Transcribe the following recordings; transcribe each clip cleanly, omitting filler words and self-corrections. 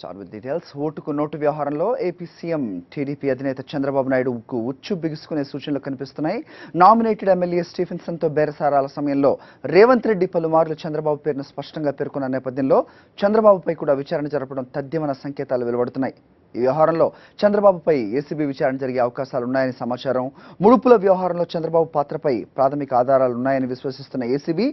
Start with details. ఓటుకు note వ్యవహారంలో AP CM TDP అధినేత చంద్రబాబు నాయుడుకు ఉచ్చు బిగుసుకునే సూచనలు కనిపిస్తున్నాయి. నామినేటెడ్ ఎమ్మెల్యే స్టీఫెన్సన్తో బేరసారాల సమయంలో రేవంత్ రెడ్డి పలుమార్లు చంద్రబాబు పేరును స్పష్టంగా పేర్కొన్న నేపథ్యంలో చంద్రబాబుపై కూడా విచారణ జరపడం తథ్యమన్న సంకేతాలు వెలువడుతున్నాయి. ఈ వ్యవహారంలో చంద్రబాబుపై ఏసీబీ విచారణ జరిగే అవకాశాలున్నాయని సమాచారం. ముడుపుల వ్యవహారంలో చంద్రబాబు పాత్రపై ప్రాథమిక ఆధారాలున్నాయని విశ్వసిస్తున్న ఏసీబీ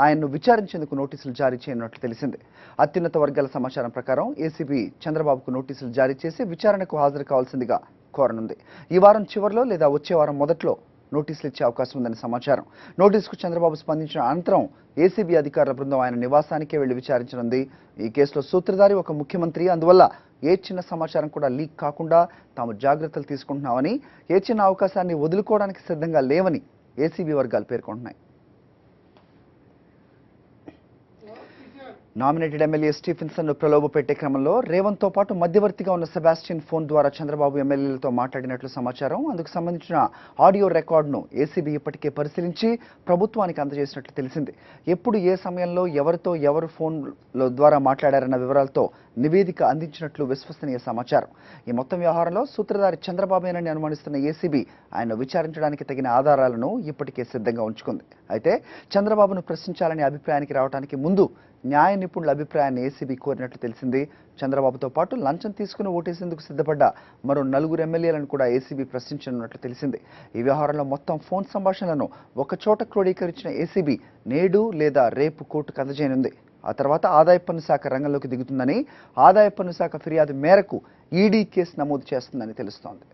ఆయన్ను విచారించేందుకు నోటీసులు జారీ చేయనున్నట్లు తెలిసింది. అత్యున్నత వర్గాల సమాచారం ప్రకారం ఏసీబీ చంద్రబాబుకు నోటీసులు జారీ చేసి విచారణకు హాజరు కావాల్సిందిగా కోరనుంది. ఈ వారం చివరిలో లేదా వచ్చే వారం మొదట్లో నోటీసులు ఇచ్చే అవకాశం ఉందని సమాచారం. నోటీసుకు చంద్రబాబు స్పందించిన అనంతరం ఏసీబీ అధికారుల బృందం ఆయన నివాసానికే వెళ్లి విచారించనుంది. ఈ కేసులో సూత్రధారి ఒక ముఖ్యమంత్రి, అందువల్ల ఏ చిన్న సమాచారం కూడా లీక్ కాకుండా తాము జాగ్రత్తలు తీసుకుంటున్నామని, ఏ చిన్న అవకాశాన్ని వదులుకోవడానికి సిద్ధంగా లేవని ఏసీబీ వర్గాలు పేర్కొంటున్నాయి. నామినేటెడ్ ఎమ్మెల్యే స్టీఫెన్సన్ను ప్రలోభపెట్టే క్రమంలో రేవంత్తో పాటు మధ్యవర్తిగా ఉన్న సెబాస్టియన్ ఫోన్ ద్వారా చంద్రబాబు ఎమ్మెల్యేలతో మాట్లాడినట్లు సమాచారం. అందుకు సంబంధించిన ఆడియో రికార్డును ఏసీబీ ఇప్పటికే పరిశీలించి ప్రభుత్వానికి అందజేసినట్లు తెలిసింది. ఎప్పుడు ఏ సమయంలో ఎవరితో ఎవరు ఫోన్ల ద్వారా మాట్లాడారన్న వివరాలతో నివేదిక అందించినట్లు విశ్వసనీయ సమాచారం. ఈ మొత్తం వ్యవహారంలో సూత్రధారి చంద్రబాబేనని అనుమానిస్తున్న ఏసీబీ ఆయన విచారించడానికి తగిన ఆధారాలను ఇప్పటికే సిద్ధంగా ఉంచుకుంది. అయితే చంద్రబాబును ప్రశ్నించాలనే అభిప్రాయానికి రావడానికి ముందు న్యాయ నిపుణుల అభిప్రాయాన్ని ఏసీబీ కోరినట్లు తెలిసింది. చంద్రబాబుతో పాటు లంచం తీసుకుని ఓటేసేందుకు సిద్ధపడ్డ మరో 4 ఎమ్మెల్యేలను కూడా ఏసీబీ ప్రశ్నించనున్నట్లు తెలిసింది. ఈ వ్యవహారంలో మొత్తం ఫోన్ సంభాషణలను ఒకచోట క్రోడీకరించిన ఏసీబీ నేడు లేదా రేపు కోర్టుకు అందజేయనుంది. ఆ తర్వాత ఆదాయ పన్ను శాఖ రంగంలోకి దిగుతుందని, ఆదాయ పన్ను శాఖ ఫిర్యాదు మేరకు ఈడీ కేసు నమోదు చేస్తుందని తెలుస్తోంది.